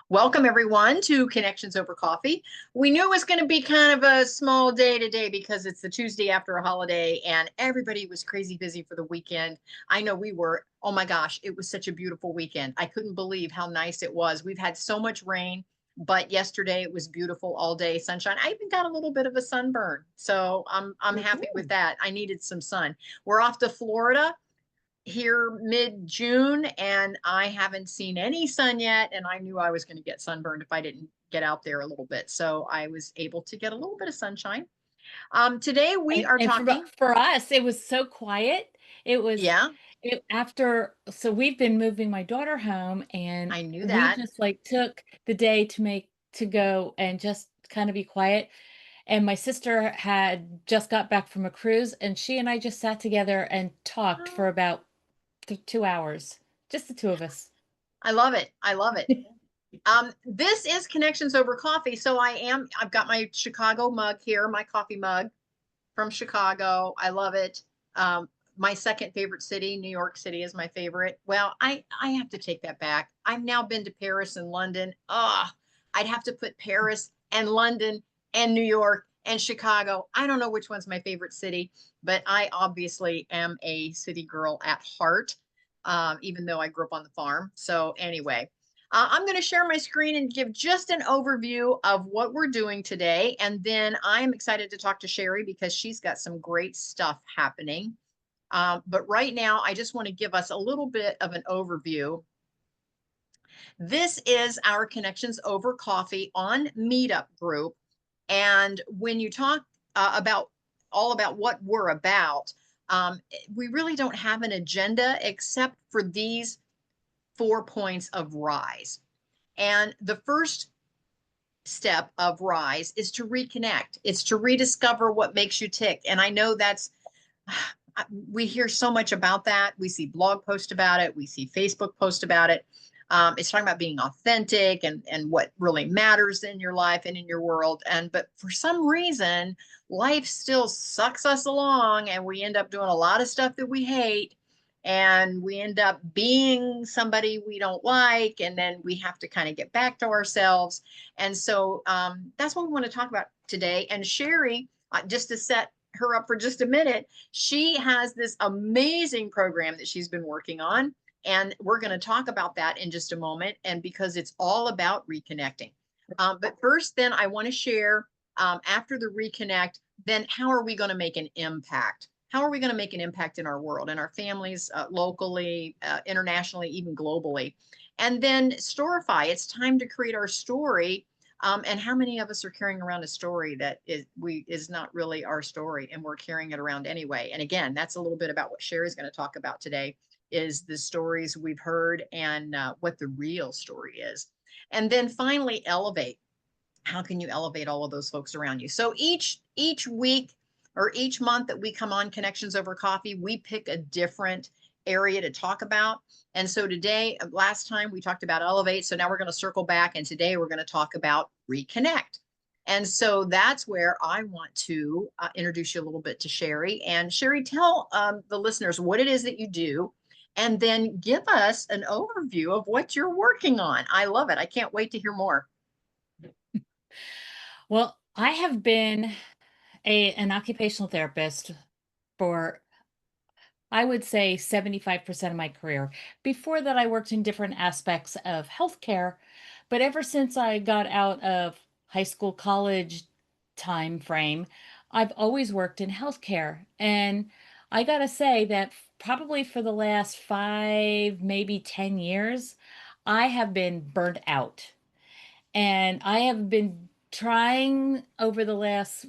Welcome, everyone, to Connections Over Coffee. We knew it was going to be kind of a small day today because it's the Tuesday after a holiday and everybody was crazy busy for the weekend. I know we were. Oh my gosh, it was such a beautiful weekend. I couldn't believe how nice it was. We've had so much rain, but yesterday it was beautiful all day, sunshine. I even got a little bit of a sunburn. So I'm happy with Woohoo. that. I needed some sun. We're off to Florida here mid-June and I haven't seen any sun yet. And I knew I was going to get sunburned if I didn't get out there a little bit. So I was able to get a little bit of sunshine. Today we And are and for talking. for us, it was so quiet. It was Yeah, it after so we've been moving my daughter home, and I knew we that. just, like, took the day to go and just kinda be quiet, and my sister had just got back from a cruise, and she and I just sat together and talked for Oh, about t 2 hours, just the 2 of us. I love it. I love it. This is Connections Over Coffee. So I've got my Chicago mug here, my coffee mug from Chicago. I love it. My second favorite city, New York City, is my favorite. Well, I have to take that back. I've now been to Paris and London. I'd have to put Paris and London and New York and Chicago. I don't know which one's my favorite city, but I obviously am a city girl at heart, even though I grew up on the farm. So anyway, I'm going to share my screen and give just an overview of what we're doing today. And then I'm excited to talk to Sherry because she's got some great stuff happening. But right now, I just want to give us a little bit of an overview. This is our Connections Over Coffee on Meetup group. And when you talk about all about what we're about, we really don't have an agenda except for these 4 points of rise. And the first step of rise is to reconnect. It's to rediscover what makes you tick. And I know that's we hear so much about that. We see blog posts about it. We see Facebook posts about it. It's talking about being authentic and what really matters in your life and in your world. And but for some reason, life still sucks us along, and we end up doing a lot of stuff that we hate, and we end up being somebody we don't like, and then we have to kind of get back to ourselves. And so that's what we want to talk about today. And Sherry, just to set her up for just a minute, she has this amazing program that she's been working on. And we're going to talk about that in just a moment. And because it's all about reconnecting. But first, then I want to share after the reconnect, then how are we going to make an impact? How are we going to make an impact in our world, in our families, locally, internationally, even globally? And then storify. It's time to create our story. And how many of us are carrying around a story that is not really our story, and we're carrying it around anyway? And again, that's a little bit about what Sherry's going to talk about today, is the stories we've heard and what the real story is. And then finally, elevate. How can you elevate all of those folks around you? So each week or each month that we come on Connections Over Coffee, we pick a different area to talk about. And so today, last time we talked about elevate. So now we're going to circle back, and today we're going to talk about reconnect. And so that's where I want to introduce you a little bit to Sherry. And Sherry, tell the listeners what it is that you do, and then give us an overview of what you're working on. I love it. I can't wait to hear more. Well, I have been an occupational therapist for, I would say, 75% of my career. Before that, I worked in different aspects of healthcare, but ever since I got out of high school, college time frame, I've always worked in healthcare. And I gotta say that probably for the last 5, maybe 10 years, I have been burnt out. And I have been trying over the last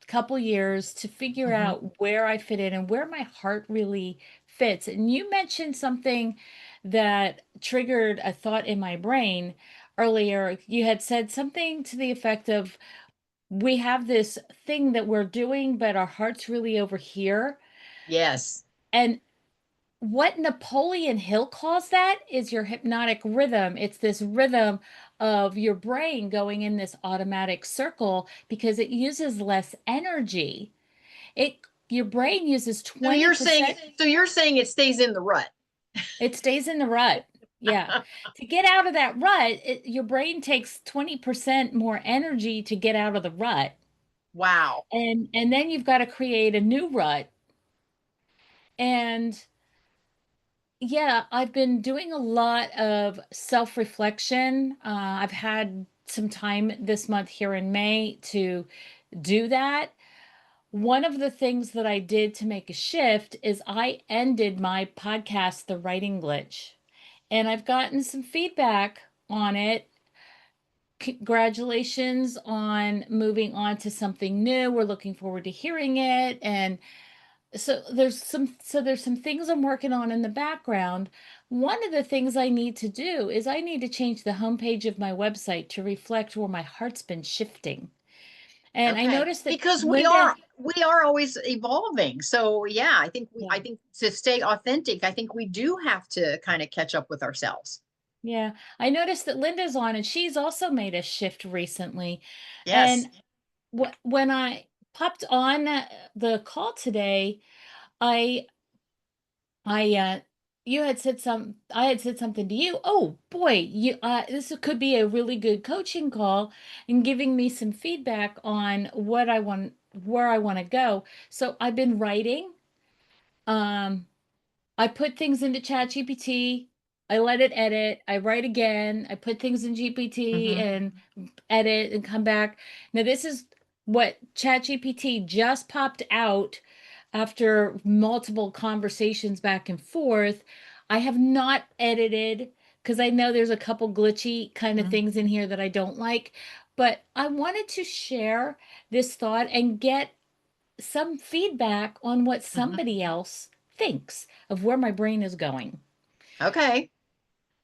couple years to figure Mhm. out where I fit in and where my heart really fits. And you mentioned something that triggered a thought in my brain earlier. You had said something to the effect of, we have this thing that we're doing, but our heart's really over here. Yes. And what Napoleon Hill calls that is your hypnotic rhythm. It's this rhythm of your brain going in this automatic circle because it uses less energy. It Your brain uses So you're 20%. saying so you're saying it stays in the rut. It stays in the rut. Yeah. To get out of that rut, your brain takes 20% more energy to get out of the rut. Wow. And then you've got to create a new rut. And yeah, I've been doing a lot of self-reflection. I've had some time this month here in May to do that. One of the things that I did to make a shift is I ended my podcast, The Writing Glitch, and I've gotten some feedback on it. Congratulations on moving on to something new. We're looking forward to hearing it. And there's some things I'm working on in the background. One of the things I need to do is I need to change the homepage of my website to reflect where my heart's been shifting. And I Okay. noticed that Because Linda, we are always evolving. So yeah, I yeah, think to stay authentic, I think we do have to kind of catch up with ourselves. yeah, I noticed that Linda's on and she's also made a shift recently. Yes. And when I popped on the call today, I I you had said I had said something to you. Oh boy, you this could be a really good coaching call and giving me some feedback on what I want where I want to go. So I've been writing. Um I put things into ChatGPT. I let it edit. I write again. I put things in GPT Hmm. and edit and come back. Now, this is what ChatGPT just popped out after multiple conversations back and forth. I have not edited because I know there's a couple glitchy kind of Hmm. things in here that I don't like. But I wanted to share this thought and get some feedback on what Hmm. somebody else thinks of where my brain is going. Okay.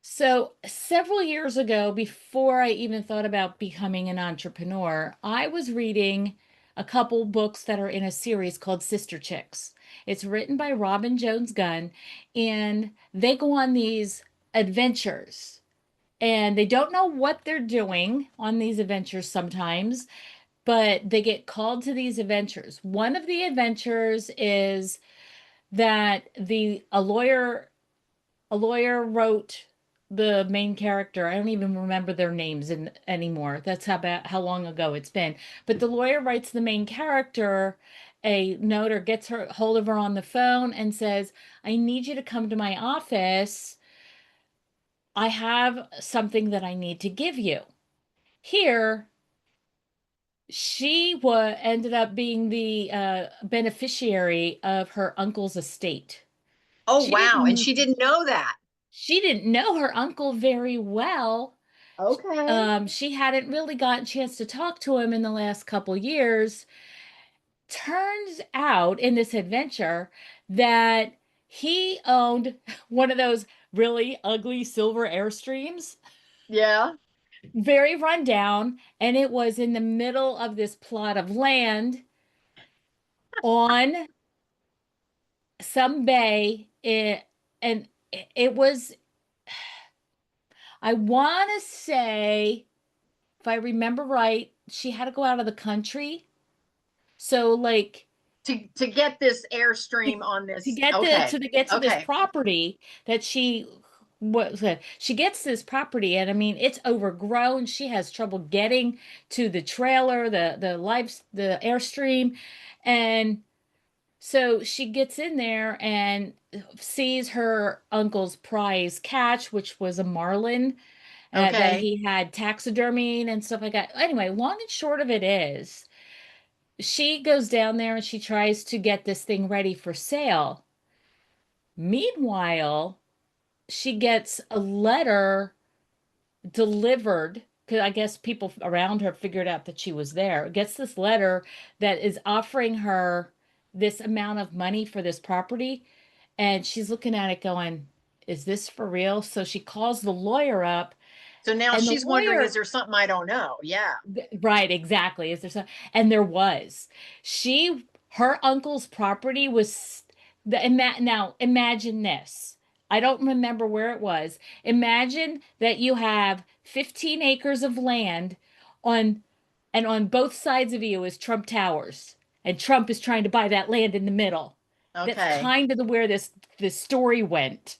So, several years ago, before I even thought about becoming an entrepreneur, I was reading a couple books that are in a series called Sister Chicks. It's written by Robin Jones Gunn, and they go on these adventures. And they don't know what they're doing on these adventures sometimes, but they get called to these adventures. One of the adventures is that the a lawyer wrote the main character. I don't even remember their names anymore. That's how long ago it's been. But the lawyer writes the main character a note or gets her hold of her on the phone and says, "I need you to come to my office. I have something that I need to give you." Here, ended up being the beneficiary of her uncle's estate. Oh She wow. And didn't she didn't know that. she didn't know her uncle very well. Okay. She hadn't really gotten a chance to talk to him in the last couple years. Turns out in this adventure that he owned one of those really ugly silver Airstreams, Yeah. very run down, and it was in the middle of this plot of land on some bay. And it was, I want to say, if I remember right, she had to go out of the country. So like To get this to, airstream on to this. get Okay. to get to this Okay. property that she gets this property, and I mean it's overgrown. She has trouble getting to the trailer, the airstream, and so she gets in there and sees her uncle's prize catch, which was a marlin that Okay. he had taxidermied and stuff like that. Anyway, long and short of it is, she goes down there and she tries to get this thing ready for sale. Meanwhile, she gets a letter delivered because I guess people around her figured out that she was there. Gets this letter that is offering her this amount of money for this property. And she's looking at it going, is this for real? So she calls the lawyer up, So now and the she's wondering, is lawyer there something I don't know? Yeah. Right, exactly. Is there some, and there was. Her uncle's property was now imagine this. I don't remember where it was. Imagine that you have 15 acres of land on and on both sides of you is Trump Towers. And Trump is trying to buy that land in the middle. That's Okay. kind of where this story went.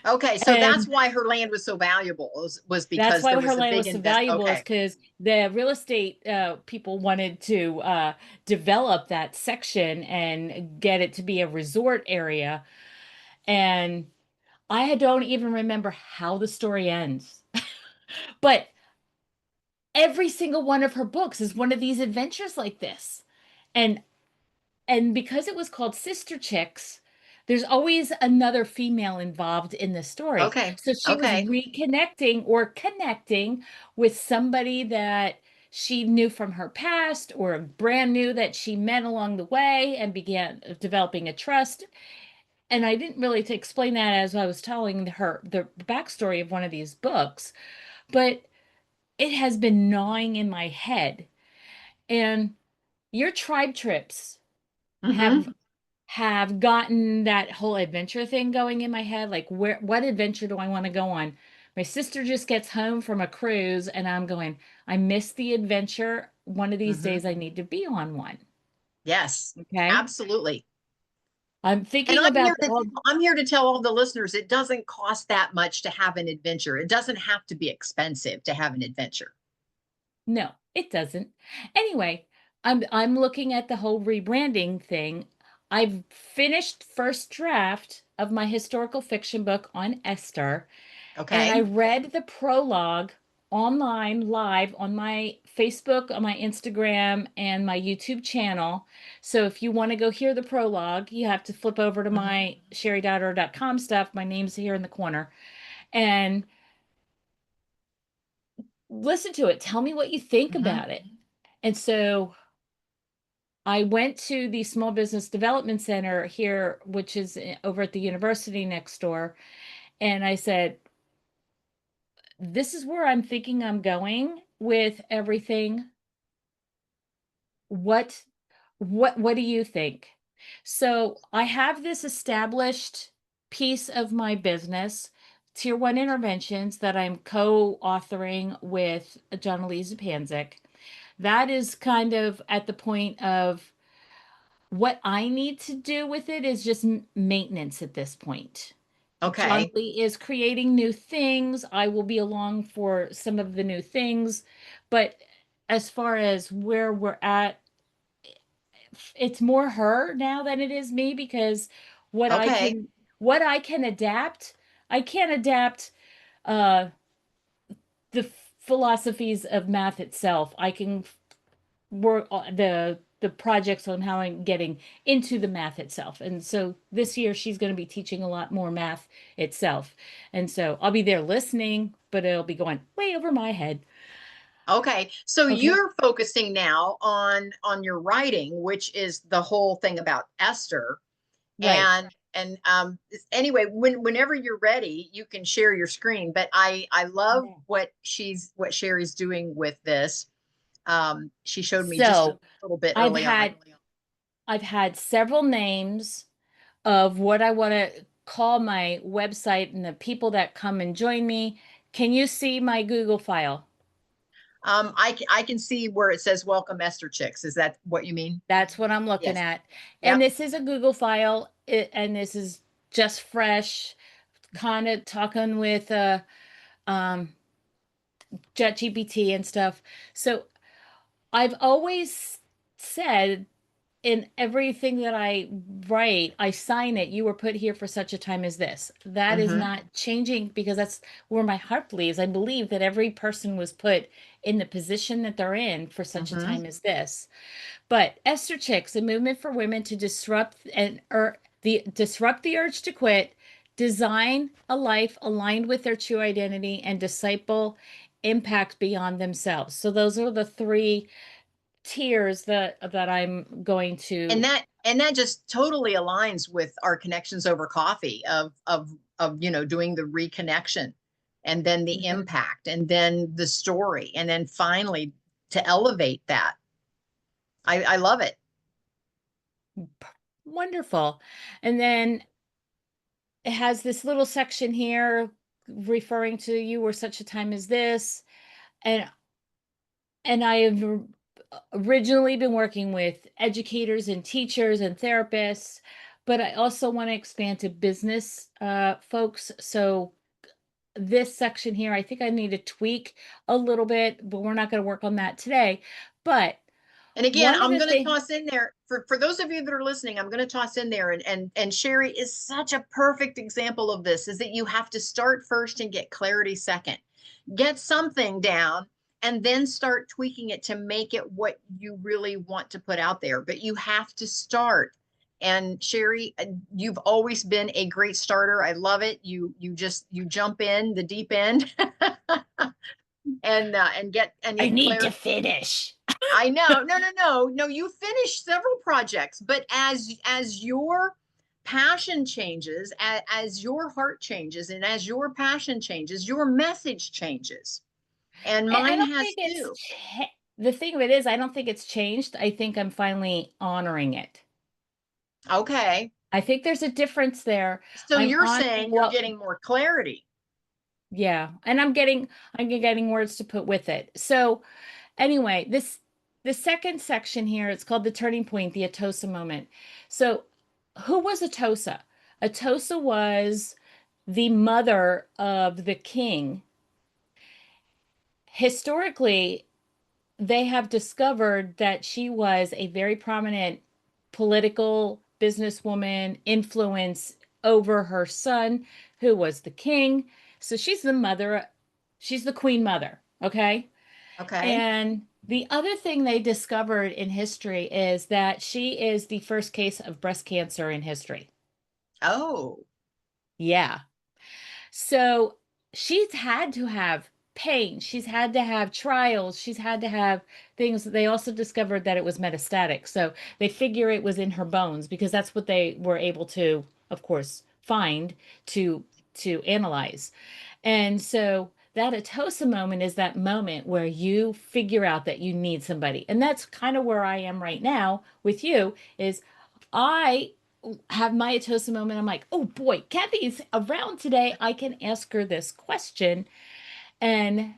Okay, so that's And why her land was so valuable, was that's because why there her was a land big was so invest. valuable, is Okay. because the real estate people wanted to develop that section and get it to be a resort area. And don't even remember how the story ends. But every single one of her books is one of these adventures like this. And because it was called Sister Chicks, there's always another female involved in the story. Okay. So she was Okay. reconnecting or connecting with somebody that she knew from her past, or brand new that she met along the way, and began developing a trust. And I didn't really to explain that as I was telling her the backstory of one of these books, but it has been gnawing in my head. And your tribe trips have Mm-hmm. gotten that whole adventure thing going in my head. Like, what adventure do I want to go on? My sister just gets home from a cruise, and I'm going, I miss the adventure. One of these Mm-hmm. days I need to be on one. Yes, Okay. absolutely. I'm And thinking about all. I'm here to tell all the listeners it doesn't cost that much to have an adventure. It doesn't have to be expensive to have an adventure. No, it doesn't. Anyway, I'm looking at the whole rebranding thing. I've finished first draft of my historical fiction book on Esther, and I Okay. read the prologue online live on my Facebook, on my Instagram, and my YouTube channel. So if you want to go hear the prologue, you have to flip over to Mm-hmm. my sherrydaughter.com stuff. My name's here in the corner. And listen to it. Tell me what you think Mm-hmm. about it. And so I went to the Small Business Development Center here, which is over at the university next door. And I said, this is where I'm thinking I'm going with everything. What what do you think? So I have this established piece of my business, Tier One Interventions, that I'm co-authoring with John Elise Panzik. That is kind of at the point of what I need to do with it is just maintenance at this point. John Okay. Lee is creating new things. I will be along for some of the new things. But as far as where we're at, it's more her now than it is me, because what I Okay. can what I can adapt, I can't adapt uh the philosophies of math itself. I can work on the projects on how I'm getting into the math itself. And so this year she's going to be teaching a lot more math itself. And so I'll be there listening, but it'll be going way over my head. Okay. So Okay. you're focusing now on your writing, which is the whole thing about Esther. Right. And anyway, whenever you're ready, you can share your screen. But I love Yeah. what Sherry's doing with this. She showed me just a So little bit I've early on. had I've had several names of what I want to call my website and the people that come and join me. Can you see my Google file? I can see where it says "Welcome Esther Chicks." Is that what you mean? That's what I'm looking Yes. at. And Yep. this is a Google file, and this is just fresh, kind of talking with um, ChatGPT and stuff. So I've always said in everything that I write, I sign it. You were put here for such a time as this. That is Mm-hmm. not changing, because that's where my heart believes. I believe that every person was put in the position that they're in for such a Mm-hmm. time as this. But Esther Chicks, a movement for women to disrupt the urge to quit, design a life aligned with their true identity, and disciple impact beyond themselves. So those are the three tiers that I'm going to. And that just totally aligns with our connections over coffee of doing the reconnection, and then the Mhm. impact, and then the story, and then finally to elevate that. I love it. Wonderful. And then it has this little section here referring to you were such a time as this. And I have originally been working with educators and teachers and therapists, but I also want to expand to business folks. So this section here, I think I need to tweak a little bit, but we're not going to work on that today. But And again, one of I'm the going to things, toss in there for those of you that are listening, I'm going to toss in there and Sherry is such a perfect example of this is that you have to start first and get clarity second. Get something down and then start tweaking it to make it what you really want to put out there. But you have to start. And Sherry, you've always been a great starter. I love it. You jump in the deep end and I get need to clarity. finish. I know. No. You finished several projects, but as your passion changes, as your heart changes, and as your passion changes, your message changes. And I mine don't has think it's too. the thing of it is, I don't think it's changed. I think I'm finally honoring it. Okay. I think there's a difference there. So I'm you're honoring saying you're what, getting more clarity. yeah, and I'm getting words to put with it. So anyway, the second section here, it's called the turning point, the Atosa moment. So who was Atosa? Atosa was the mother of the king. Historically, they have discovered that she was a very prominent political businesswoman, influence over her son, who was the king. So she's the mother, she's the queen mother, okay? Okay. And the other thing they discovered in history is that she is the first case of breast cancer in history. Oh. Yeah. So she's had to have pain. She's had to have trials. She's had to have things. They also discovered that it was metastatic. So they figure it was in her bones because that's what they were able to, of course, find to to analyze. And so that Atosa moment is that moment where you figure out that you need somebody. And that's kind of where I am right now with you is I have my Atosa moment. I'm like, oh boy, Kathy's around today. I can ask her this question and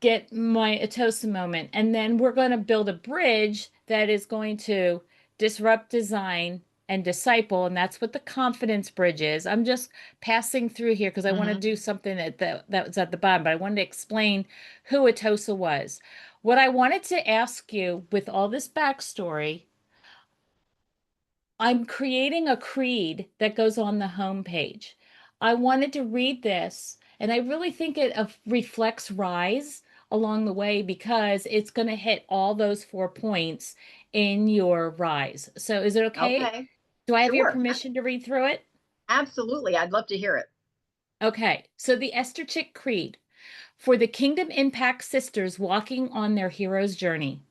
get my Atosa moment. And then we're going to build a bridge that is going to disrupt design and disciple. And that's what the confidence bridge is. I'm just passing through here because I want to Hmm. do something that was at the bottom, but I wanted to explain who Atosa was. What I wanted to ask you with all this backstory, I'm creating a creed that goes on the homepage. I wanted to read this, and I really think it reflects Rise along the way because it's going to hit all those 4 points in your Rise. So, is it okay? Okay. Do I have your Sure. permission to read through it? Absolutely. I'd love to hear it. Okay. So, the Esther Chick Creed for the Kingdom Impact Sisters walking on their hero's journey.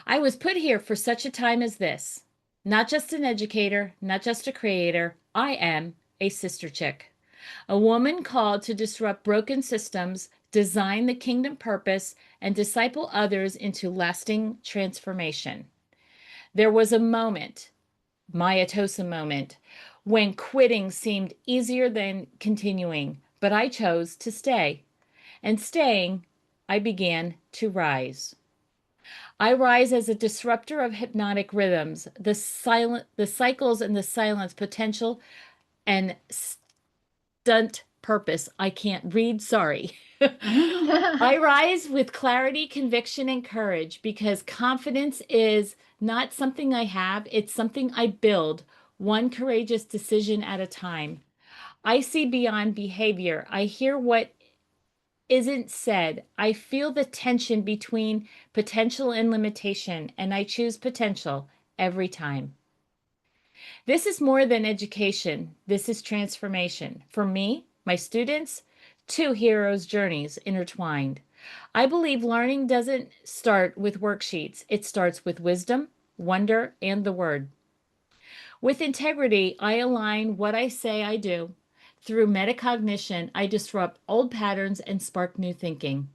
I was put here for such a time as this. Not just an educator, not just a creator. I am a sister chick, a woman called to disrupt broken systems, design the kingdom purpose, and disciple others into lasting transformation. There was a moment, my Atosa moment, when quitting seemed easier than continuing, but I chose to stay. And staying, I began to rise. I rise as a disruptor of hypnotic rhythms, the cycles and the silence potential and stunt purpose. I can't read, sorry. I rise with clarity, conviction, and courage because confidence is not something I have, it's something I build, one courageous decision at a time. I see beyond behavior. I hear what isn't said. I feel the tension between potential and limitation, and I choose potential every time. This is more than education. This is transformation. For me, my students, two heroes' journeys intertwined. I believe learning doesn't start with worksheets, it starts with wisdom, wonder, and the word. With integrity, I align what I say I do. Through metacognition, I disrupt old patterns and spark new thinking.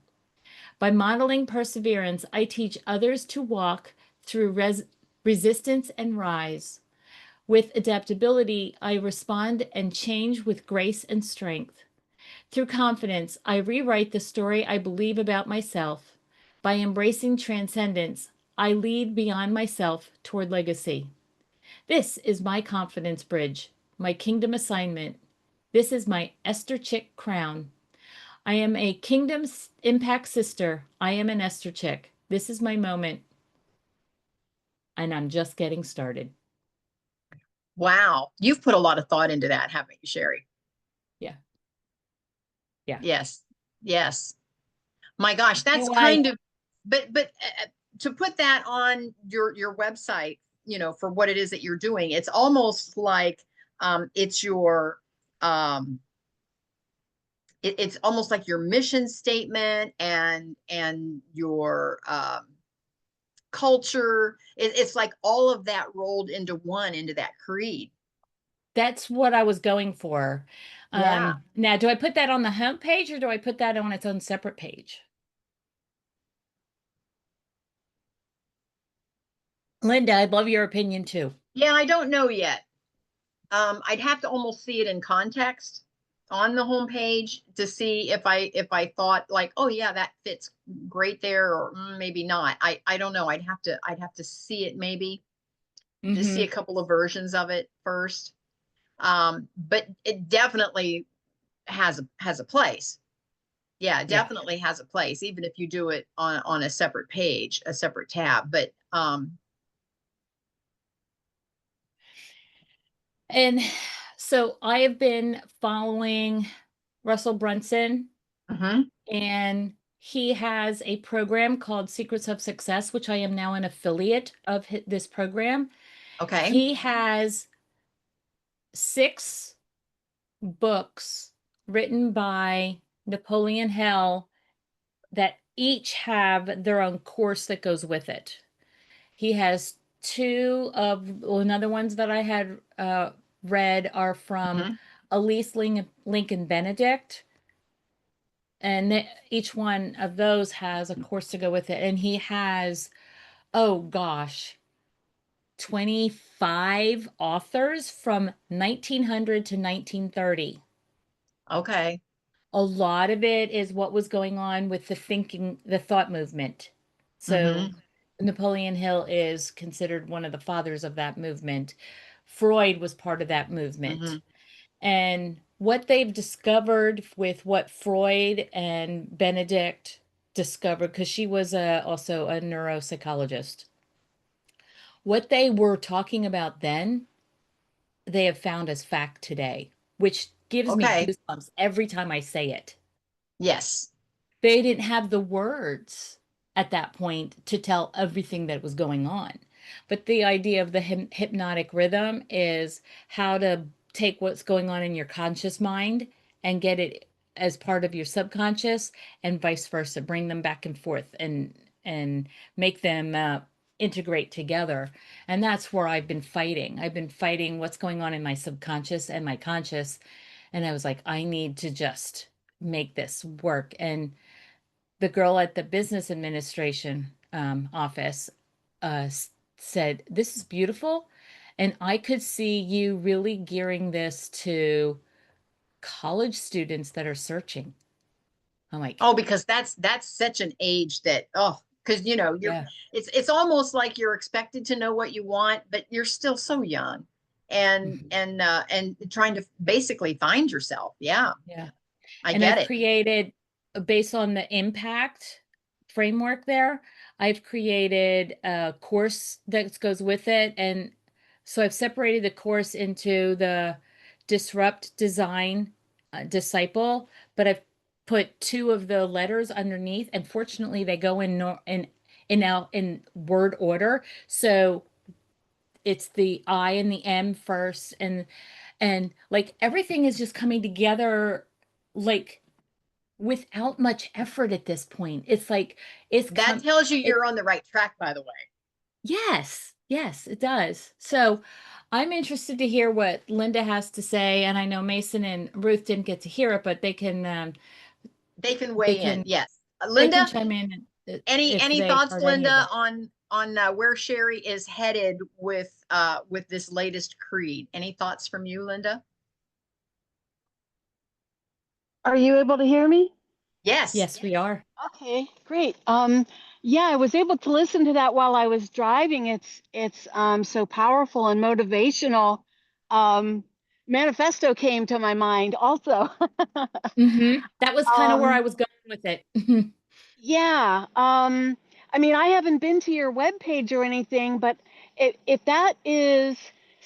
By modeling perseverance, I teach others to walk through resistance and rise. With adaptability, I respond and change with grace and strength. Through confidence, I rewrite the story I believe about myself. By embracing transcendence, I lead beyond myself toward legacy. This is my confidence bridge, my kingdom assignment. This is my Esther Chick crown. I am a kingdom impact sister. I am an Esther Chick. This is my moment, and I'm just getting started. Wow. You've put a lot of thought into that, haven't you, Sherry? Yeah. Yeah. Yes. Yes. My gosh, You know that's why? kind of, but to put that on your website, for what it is that you're doing, it's almost like it's your it's almost like your mission statement and your culture. It's like all of that rolled into one, into that creed. That's what I was going for. Yeah. Now, do I put that on the home page or do I put that on its own separate page? Linda, I'd love your opinion too. Yeah, I don't know yet. I'd have to almost see it in context on the homepage to see if I thought like, oh yeah, that fits great there, or maybe not. I don't know. I'd have to see it, maybe to see a Mm-hmm. couple of versions of it first. But it definitely has a place. Yeah, it Yeah. definitely has a place, even if you do it on a separate page, a separate tab. But And so I have been following Russell Brunson, mhm, and he has a program called Secrets of Success, which I am now an affiliate of this program. okay, He has 6 books written by Napoleon Hill that each have their own course that goes with it. He has two of well, another ones that I had read are from mhm, Elise Lincoln Benedict, and each one of those has a course to go with it. And he has, oh gosh, 25 authors from 1900 to 1930. okay, A lot of it is what was going on with the thought movement. So mhm, Napoleon Hill is considered one of the fathers of that movement. Freud was part of that movement. mhm, And what they've discovered with what Freud and Benedict discovered, because she was also a neuropsychologist, what they were talking about then, they have found as fact today, which gives me okay, goosebumps every time I say it. yes, They didn't have the words at that point to tell everything that was going on. But the idea of the hypnotic rhythm is how to take what's going on in your conscious mind and get it as part of your subconscious, and vice versa, bring them back and forth and make them integrate together. And that's where I've been fighting. I've been fighting what's going on in my subconscious and my conscious. And I was like, I need to just make this work. And the girl at the business administration office said, "This is beautiful." And I could see you really gearing this to college students that are searching. I'm like, oh, because that's such an age that, oh, because you're, yeah. it's almost like you're expected to know what you want, but you're still so young, and Mhm. and trying to basically find yourself. Yeah, Yeah. I And get I've it. created, based on the impact framework there, I've created a course that goes with it. And so I've separated the course into the disrupt, design, disciple, but I've put two of the letters underneath. And fortunately, they go in word order. So it's the I and the M first, and like everything is just coming together like without much effort at this point. It's like That tells you it's you're on the right track, by the way. yes, yes, it does. So I'm interested to hear what Linda has to say, and I know Mason and Ruth didn't get to hear it, but They can they weigh in. can Yes, they can Linda. chime in if Any they thoughts, heard any of Linda, it. on where Sherry is headed with this latest creed? Any thoughts from you, Linda? Are you able to hear me? Yes. Yes, we are. Okay, great. Yeah, I was able to listen to that while I was driving. It's so powerful and motivational. Um, Manifesto came to my mind also. That was kind of where I Um, was going with it. yeah. I mean, I haven't been to your webpage or anything, but if that is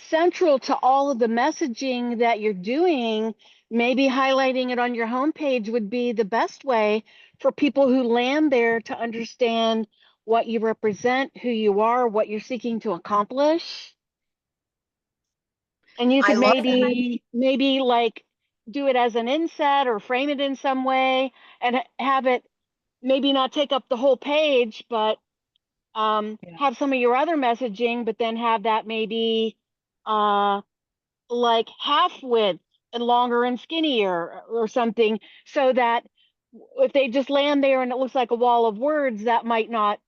central to all of the messaging that you're doing, maybe highlighting it on your homepage would be the best way for people who land there to understand what you represent, who you are, what you're seeking to accomplish. And you I could love that. maybe like do it as an inset or frame it in some way and have it maybe not take up the whole page, but Yeah. have some of your other messaging, but then have that maybe uh, like half width and longer and skinnier or something, so that if they just land there and it looks like a wall of words, that might not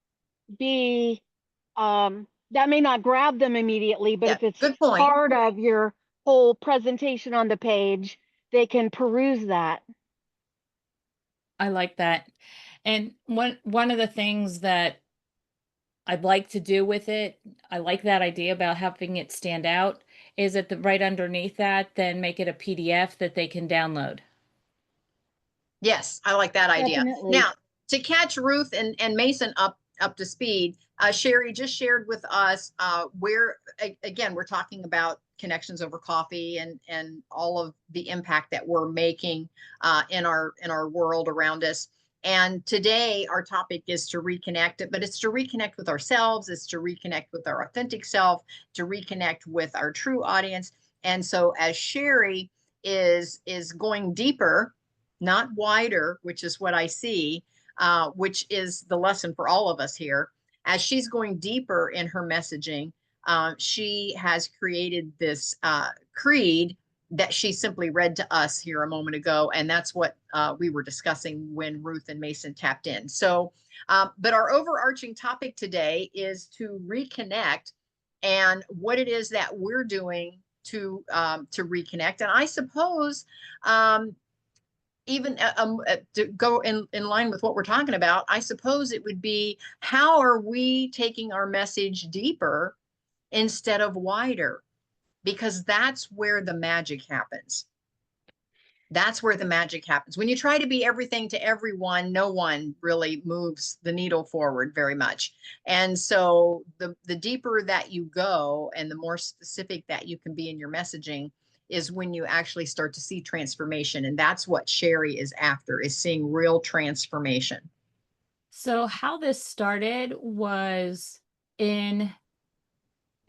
be, that may not grab them immediately, but Yeah, if it's good point. part of your whole presentation on the page, they can peruse that. I like that. And one of the things that I'd like to do with it, I like that idea about having it stand out, is that right underneath that, then make it a PDF that they can download. Yes, I like that idea. Definitely. Now, to catch Ruth and Mason up to speed, Sherry just shared with us where again we're talking about connections over coffee and all of the impact that we're making in our world around us. And today our topic is to reconnect, but it's to reconnect with ourselves, it's to reconnect with our authentic self, to reconnect with our true audience. And so as Sherry is going deeper, not wider, which is what I see, which is the lesson for all of us here. As she's going deeper in her messaging, she has created this creed that she simply read to us here a moment ago. And that's what we were discussing when Ruth and Mason tapped in. So, but our overarching topic today is to reconnect and what it is that we're doing to reconnect. And I suppose even to go in line with what we're talking about, I suppose it would be how are we taking our message deeper instead of wider? Because that's where the magic happens. That's where the magic happens. When you try to be everything to everyone, no one really moves the needle forward very much. And so the deeper that you go and the more specific that you can be in your messaging is when you actually start to see transformation. And that's what Sherry is after, is seeing real transformation. So how this started was in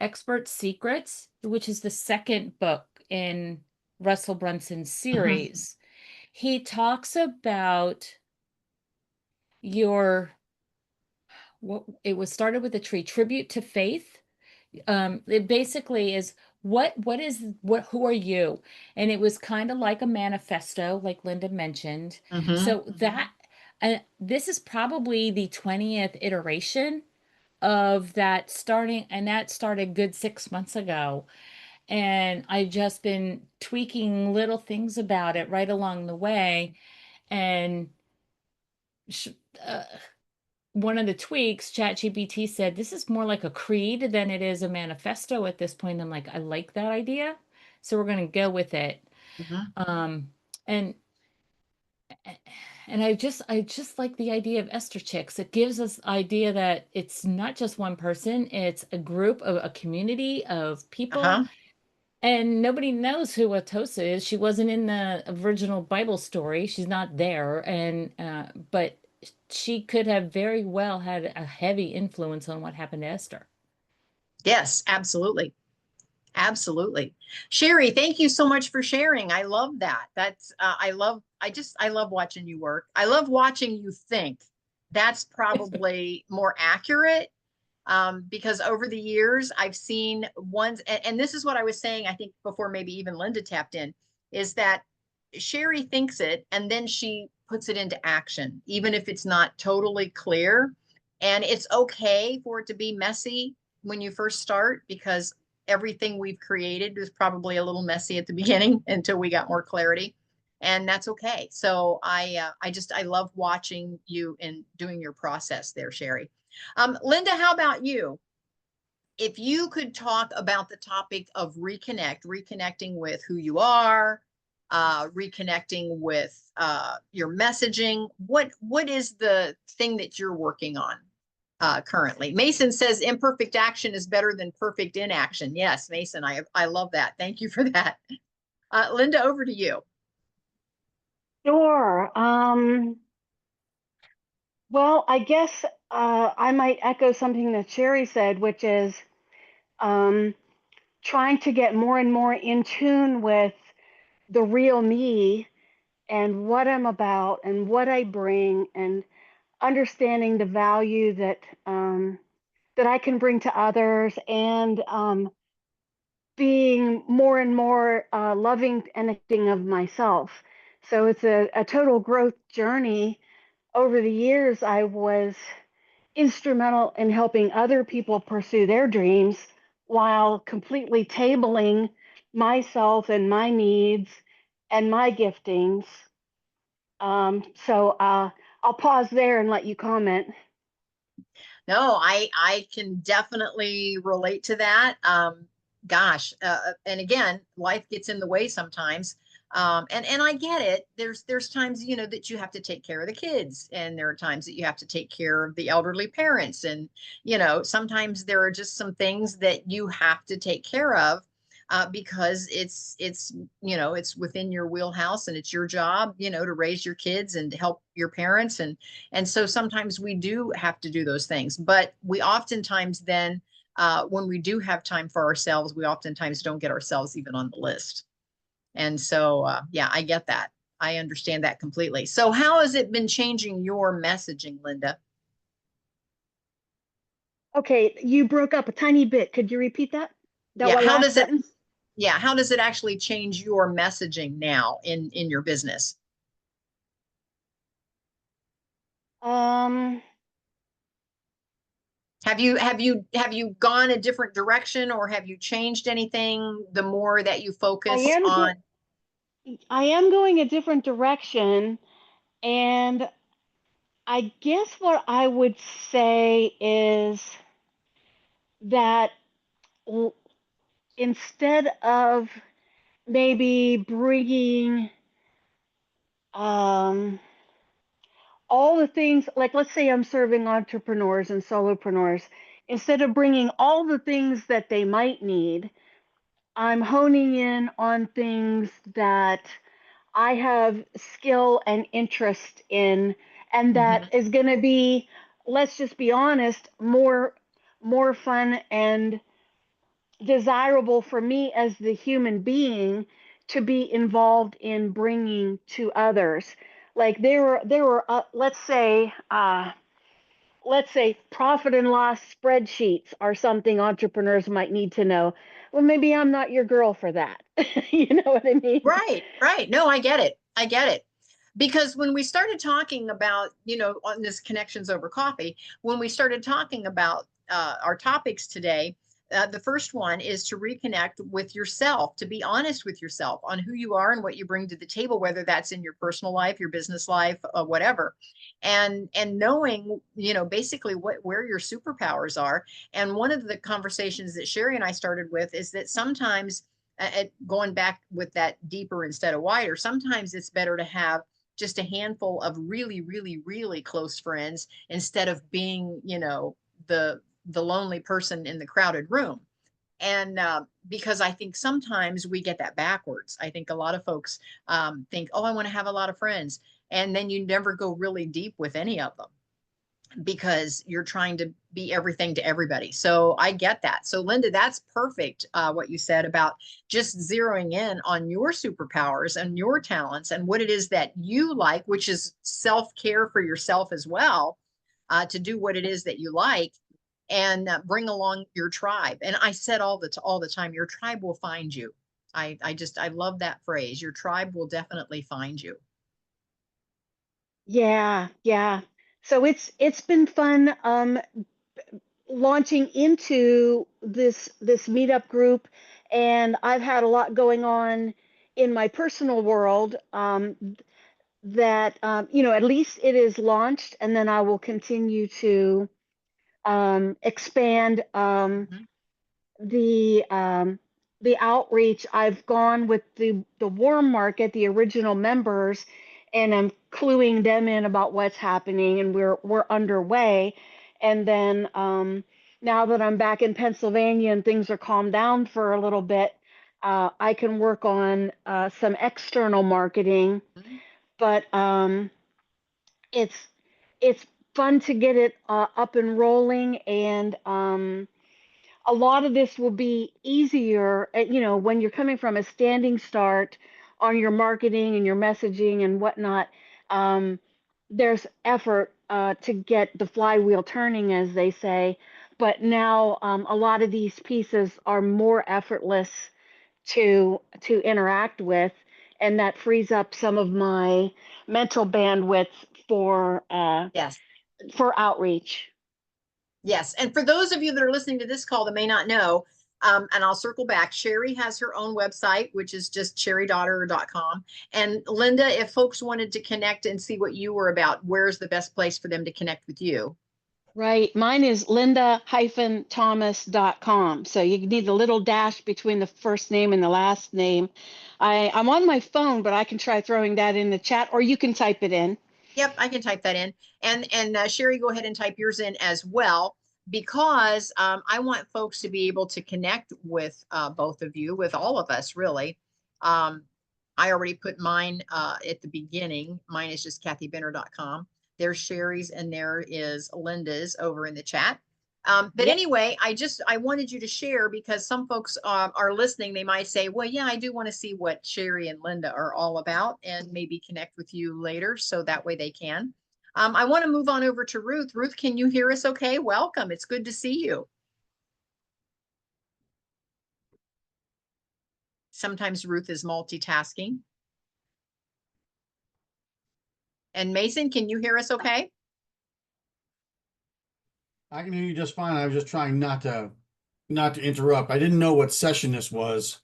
Expert Secrets, which is the second book in Russell Brunson's Mhm. series. He talks about your what it was started with a tree tribute to faith. It basically is what who are you? And it was kind of like a manifesto, like Linda mentioned. Mhm. So that this is probably the 20th iteration of that starting, and that started good 6 months ago. And I've just been tweaking little things about it right along the way. And sh- uh, one of the tweaks, ChatGPT said, this is more like a creed than it is a manifesto at this point. I'm like, I like that idea. So we're going to go with it. Mhm. Um, and and I just like the idea of Esther chicks. It gives us idea that it's not just one person, it's a group of a community of people. Uh-huh. And nobody knows who Atosa is. She wasn't in the original Bible story. She's not there. And but she could have very well had a heavy influence on what happened to Esther. Yes, absolutely. Absolutely. Sherry, thank you so much for sharing. I love that. I love watching you work. I love watching you think. That's probably more accurate because over the years I've seen ones, and this is what I was saying, I think before maybe even Linda tapped in, is that Sherry thinks it and then she puts it into action, even if it's not totally clear. And it's okay for it to be messy when you first start because everything we've created was probably a little messy at the beginning until we got more clarity. and that's okay. So I love watching you and doing your process there, Sherry. Linda, how about you? If you could talk about the topic of reconnecting with who you are, reconnecting with your messaging, what is the thing that you're working on currently? Mason says imperfect action is better than perfect inaction. Yes, Mason, I love that. Thank you for that. Linda, over to you. Sure. Well, I guess I might echo something that Sherry said, which is um, trying to get more and more in tune with the real me and what I'm about and what I bring, and understanding the value that I can bring to others, and being more and more loving and accepting of myself. So it's a total growth journey. Over the years, I was instrumental in helping other people pursue their dreams while completely tabling myself and my needs and my giftings. So I'll pause there and let you comment. No, I can definitely relate to that. Gosh, and again, life gets in the way sometimes. And I get it. There's times, you know, that you have to take care of the kids, and there are times that you have to take care of the elderly parents, and you know, sometimes there are just some things that you have to take care of because it's you know, it's within your wheelhouse, and it's your job, you know, to raise your kids and to help your parents, and so sometimes we do have to do those things, but we oftentimes then, when we do have time for ourselves, we oftentimes don't get ourselves even on the list. And so, yeah, I get that. I understand that completely. So how has it been changing your messaging, Linda? Okay, you broke up a tiny bit. Could you repeat that? That Yeah, one how last does it, sentence? yeah, how does it actually change your messaging now in your business? Um, Have you gone a different direction, or have you changed anything the more that you I focus am on? go I am going a different direction, and I guess what I would say is that instead of maybe bringing um, all the things, like let's say I'm serving entrepreneurs and solopreneurs, instead of bringing all the things that they might need, I'm honing in on things that I have skill and interest in, and that Mhm. is going to be, let's just be honest, more fun and desirable for me as the human being to be involved in bringing to others. Like there were let's say profit and loss spreadsheets are something entrepreneurs might need to know. Well, maybe I'm not your girl for that. You know what I mean? Right, right. No, I get it. I get it. Because when we started talking about, you know, on this connections over coffee, when we started talking about our topics today, the first one is to reconnect with yourself, to be honest with yourself on who you are and what you bring to the table, whether that's in your personal life, your business life, whatever, and knowing, you know, basically where your superpowers are. And one of the conversations that Sherry and I started with is that sometimes, going back with that deeper instead of wider, sometimes it's better to have just a handful of really, really, really close friends instead of being, you know, the lonely person in the crowded room. And because I think sometimes we get that backwards. I think a lot of folks think, oh, I want to have a lot of friends, and then you never go really deep with any of them because you're trying to be everything to everybody. So I get that. So Linda, that's perfect. What you said about just zeroing in on your superpowers and your talents and what it is that you like, which is self-care for yourself as well, to do what it is that you like, and bring along your tribe. And I said all the time, your tribe will find you. I love that phrase. Your tribe will definitely find you. Yeah, yeah. So it's been fun launching into this meetup group, and I've had a lot going on in my personal world, that, at least it is launched, and then I will continue to expand Mhm. the outreach. I've gone with the warm market, the original members, and I'm cluing them in about what's happening, and we're underway. And then now that I'm back in Pennsylvania and things are calmed down for a little bit, I can work on some external marketing. Mhm. But it's it's fun to get it up and rolling, and a lot of this will be easier, when you're coming from a standing start on your marketing and your messaging and whatnot. There's effort to get the flywheel turning, as they say. But now a lot of these pieces are more effortless to interact with, and that frees up some of my mental bandwidth for Yes. for outreach. Yes. And for those of you that are listening to this call that may not know, and I'll circle back, Sherry has her own website, which is just sherrydaughter.com. And Linda, if folks wanted to connect and see what you were about, where's the best place for them to connect with you? Right. Mine is linda-thomas.com. So you need a little dash between the first name and the last name. I'm on my phone, but I can try throwing that in the chat, or you can type it in. Yep, I can type that in. And Sherry, go ahead and type yours in as well, because I want folks to be able to connect with both of you, with all of us, really. I already put mine at the beginning. Mine is just kathybenner.com. There's Sherry's and there is Linda's over in the chat. But Yep. anyway, I wanted you to share, because some folks are listening. They might say, well, yeah, I do want to see what Sherry and Linda are all about, and maybe connect with you later, so that way they can. I want to move on over to Ruth. Ruth, can you hear us okay? Welcome. It's good to see you. Sometimes Ruth is multitasking. And Mason, can you hear us okay? I can hear you just fine. I was just trying not to interrupt. I didn't know what session this was.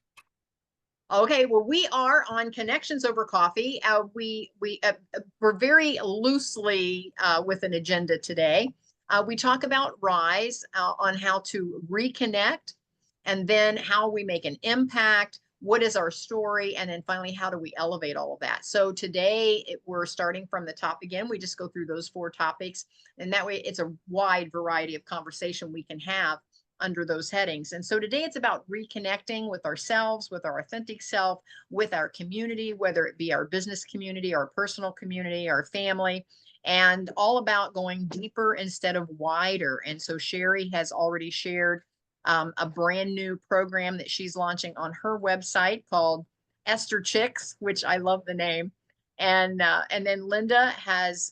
Okay, well, we are on Connections Over Coffee. We're very loosely with an agenda today. We talk about Rise, on how to reconnect, and then how we make an impact. What is our story? And then finally, how do we elevate all of that? So today we're starting from the top again. We just go through those 4 topics, and that way it's a wide variety of conversation we can have under those headings. And so today it's about reconnecting with ourselves, with our authentic self, with our community, whether it be our business community, our personal community, our family, and all about going deeper instead of wider. And so Sherry has already shared a brand new program that she's launching on her website called Esther Chicks, which I love the name. And then Linda has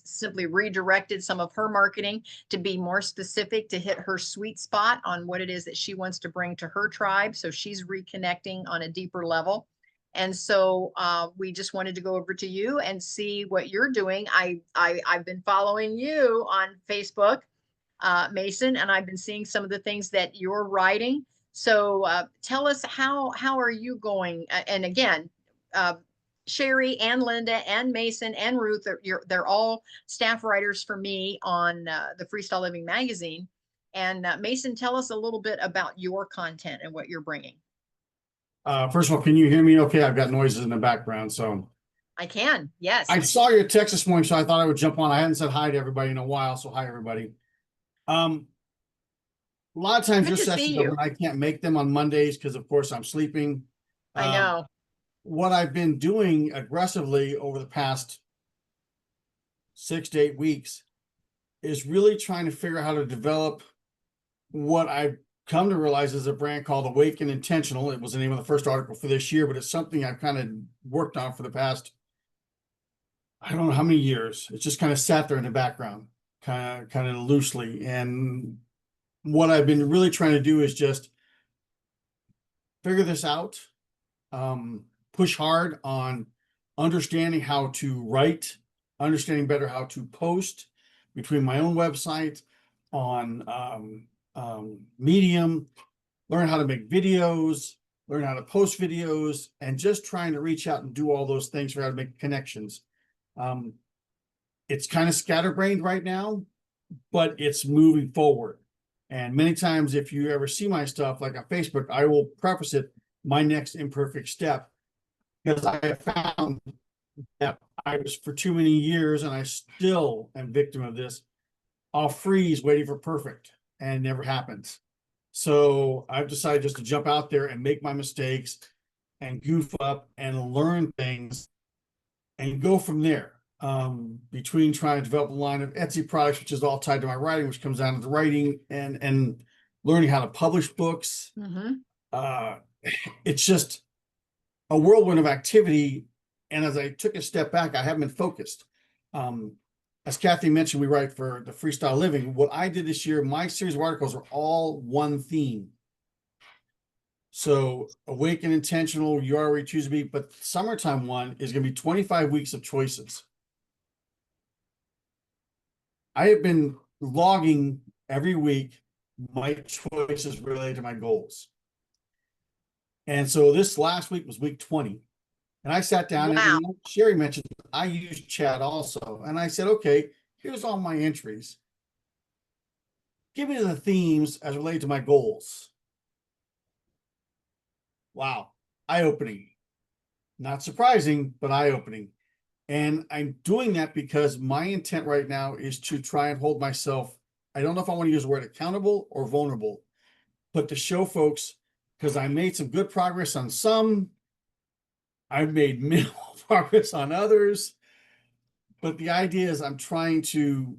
simply redirected some of her marketing to be more specific, to hit her sweet spot on what it is that she wants to bring to her tribe. So she's reconnecting on a deeper level. And so we just wanted to go over to you and see what you're doing. I've been following you on Facebook, Mason, and I've been seeing some of the things that you're writing. So tell us, how are you going? And again, Sherry and Linda and Mason and Ruth, they're all staff writers for me on the Freestyle Living magazine. And Mason, tell us a little bit about your content and what you're bringing. First of all, can you hear me okay? I've got noises in the background, so. I can, yes. I saw your text this morning, so I thought I would jump on. I hadn't said hi to everybody in a while, so hi, everybody. A lot of times your sessions are when I can't make them on Mondays because, of course, I'm sleeping. I know. What I've been doing aggressively over the past 6 to 8 weeks is really trying to figure out how to develop what I've come to realize is a brand called Awake and Intentional. It was the name of the first article for this year, but it's something I've kind of worked on for the past, I don't know how many years. It's just kind of sat there in the background, kind of loosely. And what I've been really trying to do is just figure this out, push hard on understanding how to write, understanding better how to post between my own website, on Medium, learn how to make videos, learn how to post videos, and just trying to reach out and do all those things for how to make connections. It's kind of scatterbrained right now, but it's moving forward. And many times, if you ever see my stuff, like on Facebook, I will preface it, my next imperfect step, because I have found that I was for too many years, and I still am victim of this. I'll freeze waiting for perfect, and it never happens. So I've decided just to jump out there and make my mistakes and goof up and learn things and go from there. Between trying to develop a line of Etsy products, which is all tied to my writing, which comes down to the writing and learning how to publish books. It's just a whirlwind of activity. And as I took a step back, I haven't been focused. As Kathy mentioned, we write for the Freestyle Living. What I did this year, my series of articles are all one theme. So Awaken Intentional, You Are Where You Choose to Be, but the summertime one is going to be 25 weeks of choices. I have been logging every week my choices related to my goals. And so this last week was week 20. And I sat down and Sherry mentioned I use chat also. And I said, okay, here's all my entries. Give me the themes as related to my goals. Wow. Eye-opening. Not surprising, but eye-opening. And I'm doing that because my intent right now is to try and hold myself, I don't know if I want to use the word accountable or vulnerable, but to show folks, because I made some good progress on some, I've made minimal progress on others. But the idea is I'm trying to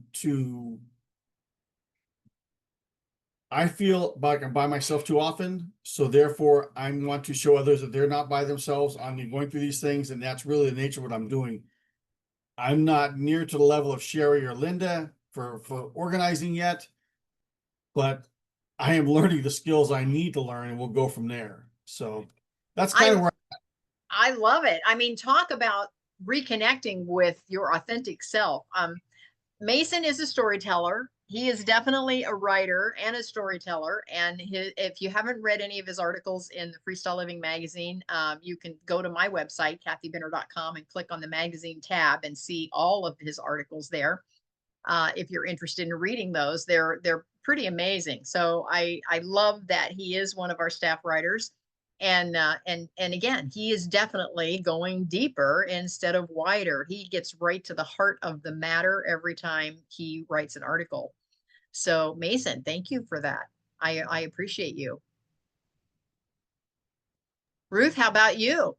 I feel like I'm by myself too often. So therefore I want to show others that they're not by themselves. I'm going through these things, and that's really the nature of what I'm doing. I'm not near to the level of Sherry or Linda for organizing yet, but I am learning the skills I need to learn, and we'll go from there. So that's kind of where I love it. I mean, talk about reconnecting with your authentic self. Mason is a storyteller. He is definitely a writer and a storyteller. And if you haven't read any of his articles in the Freestyle Living magazine, you can go to my website, kathybinner.com, and click on the magazine tab and see all of his articles there. If you're interested in reading those, they're pretty amazing. So I love that he is one of our staff writers. And again, he is definitely going deeper instead of wider. He gets right to the heart of the matter every time he writes an article. So Mason, thank you for that. I appreciate you. Ruth, how about you?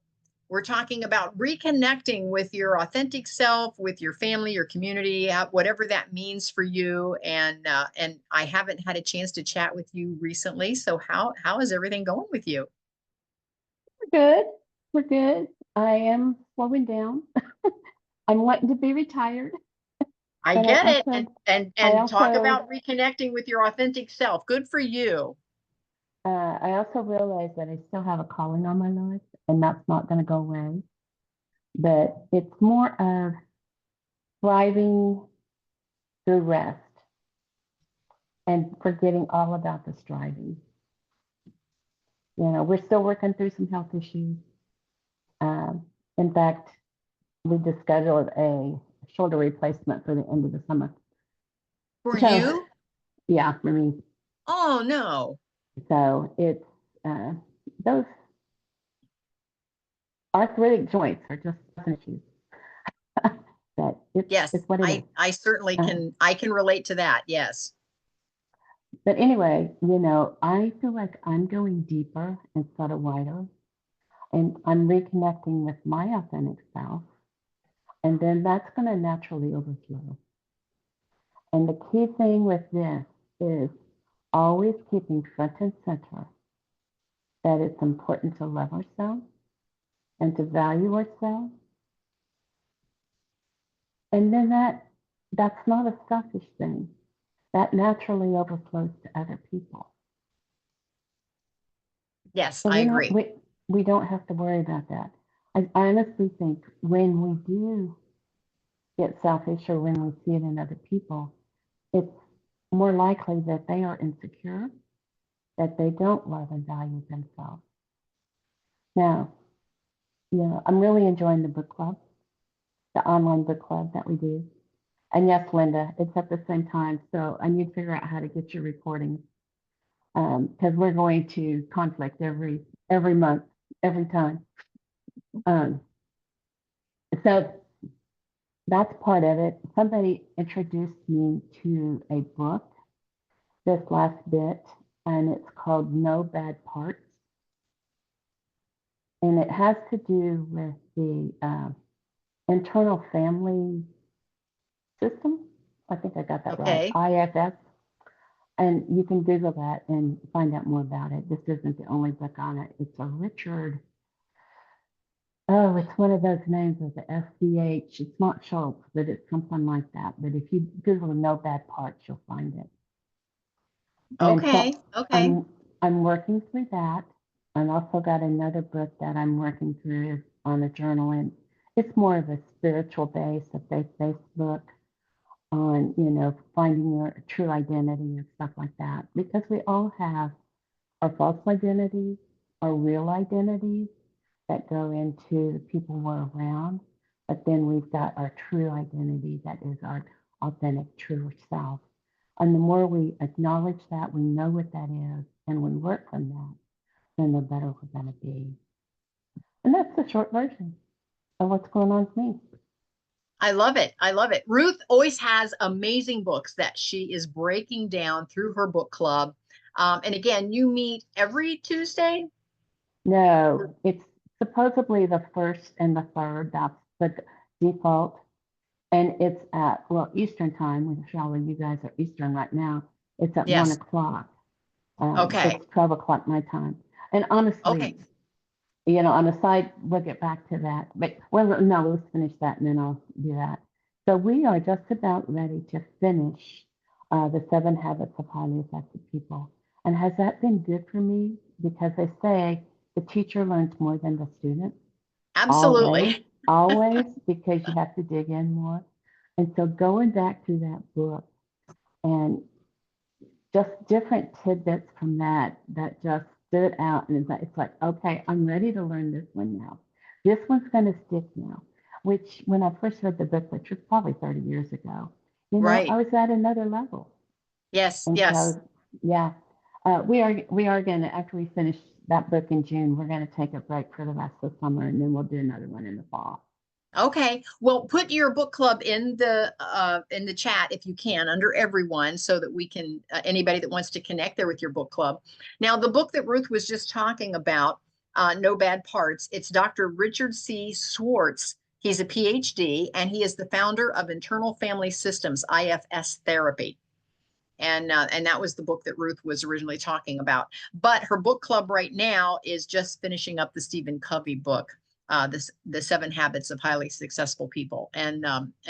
We're talking about reconnecting with your authentic self, with your family, your community, whatever that means for you. And I haven't had a chance to chat with you recently. So how is everything going with you? Good. We're good. I am slowing down. I'm wanting to be retired. I But get I it. also- And I talk also- about reconnecting with your authentic self. Good for you. I also realize that I still have a calling on my life, and that's not going to go away. But it's more of thriving through rest and forgetting all about the striving. You know, we're still working through some health issues. In fact, we just scheduled a shoulder replacement for the end of the summer. For So, you? Yeah, for me. Oh, no. So it's those arthritic joints are just issues. But Yes, it's what it is. I certainly I can relate to that. Yes. But anyway, you know, I feel like I'm going deeper instead of wider, and I'm reconnecting with my authentic self, and then that's going to naturally overflow. And the key thing with this is always keeping front and center that it's important to love ourselves and to value ourselves. And then that's not a selfish thing. That naturally overflows to other people. Yes, So I agree. We don't have to worry about that. I honestly think when we do get selfish or when we see it in other people, it's more likely that they are insecure, that they don't love and value themselves. Now, yeah, I'm really enjoying the book club, the online book club that we do. And yes, Linda, it's at the same time. So I need to figure out how to get your recordings because we're going to conflict every month, every time. So that's part of it. Somebody introduced me to a book this last bit, and it's called No Bad Parts. And it has to do with the internal family system. I think I got that right. Okay. IFS. And you can Google that and find out more about it. This isn't the only book on it. It's a Richard. Oh, it's one of those names with the SDH. It's not Schultz, but it's something like that. But if you Google No Bad Parts, you'll find it. And Okay. so Okay. I'm working through that. I've also got another book that I'm working through on a journal, and it's more of a spiritual base, a faith-based book on, finding your true identity and stuff like that. Because we all have our false identities, our real identities that go into the people we're around. But then we've got our true identity that is our authentic, true self. And the more we acknowledge that, we know what that is, and we work from that, then the better we're going to be. And that's the short version of what's going on with me. I love it. I love it. Ruth always has amazing books that she is breaking down through her book club. And again, you meet every Tuesday? No, it's supposedly the first and the third. That's the default. And it's at, Eastern time, which Charlotte, you guys are Eastern right now. It's at 1 Yes. o'clock. Okay. It's 12 o'clock my time. And honestly, Okay. on the side, we'll get back to that. But, well, no, let's finish that and then I'll do that. So we are just about ready to finish the 7 Habits of Highly Effective People. And has that been good for me? Because they say the teacher learns more than the student. Absolutely. Always, because you have to dig in more. And so going back to that book and just different tidbits from that just stood out. And it's like, okay, I'm ready to learn this one now. This one's going to stick now, which when I first read the book, which was probably 30 years ago, Right. I was at another level. Yes. And Yes. so, yeah, we are going to, after we finish that book in June, we're going to take a break for the rest of the summer, and then we'll do another one in the fall. Okay. Well, put your book club in the chat if you can under everyone so that we can anybody that wants to connect there with your book club. Now, the book that Ruth was just talking about, No Bad Parts, it's Dr. Richard C. Schwartz. He's a PhD and he is the founder of Internal Family Systems, IFS Therapy. And that was the book that Ruth was originally talking about. But her book club right now is just finishing up the Stephen Covey book, the 7 Habits of Highly Successful People. And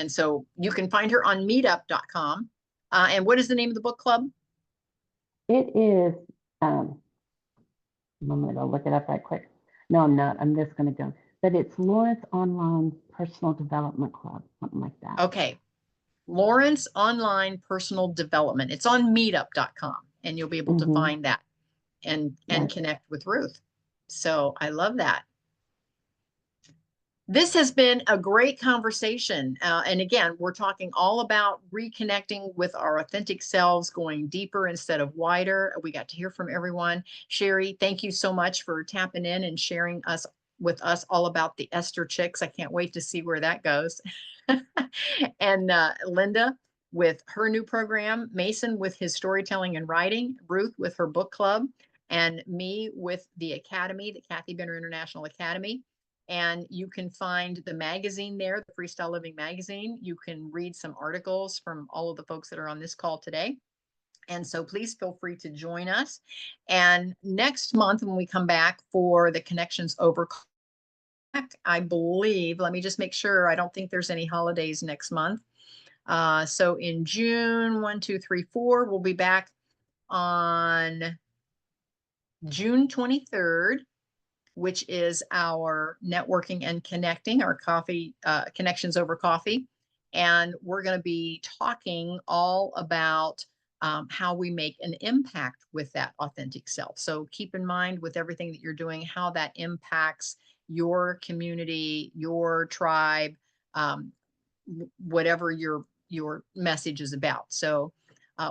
so you can find her on meetup.com. And what is the name of the book club? It is, I'm going to go look it up right quick. No, I'm not. I'm just going to go. But it's Lawrence Online Personal Development Club, something like that. Okay. Lawrence Online Personal Development. It's on meetup.com and you'll be able to find that and connect with Ruth. So I love that. This has been a great conversation. And again, we're talking all about reconnecting with our authentic selves, going deeper instead of wider. We got to hear from everyone. Sherry, thank you so much for tapping in and sharing with us all about the Esther Chicks. I can't wait to see where that goes. And Linda with her new program, Mason with his storytelling and writing, Ruth with her book club, and me with the Academy, the Kathy Benner International Academy. And you can find the magazine there, the Freestyle Living magazine. You can read some articles from all of the folks that are on this call today. And so please feel free to join us. And next month, when we come back for the Connections Over, I believe, let me just make sure, I don't think there's any holidays next month. So in June, 1, 2, 3, 4, we'll be back on June 23rd. Which is our networking and connecting, our coffee, Connections Over Coffee. And we're going to be talking all about how we make an impact with that authentic self. So keep in mind with everything that you're doing, how that impacts your community, your tribe, whatever your message is about. So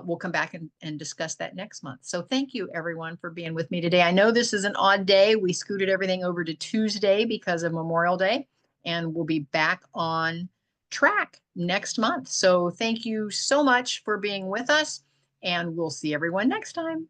we'll come back and discuss that next month. So thank you everyone for being with me today. I know this is an odd day. We scooted everything over to Tuesday because of Memorial Day, and we'll be back on track next month. So thank you so much for being with us, and we'll see everyone next time.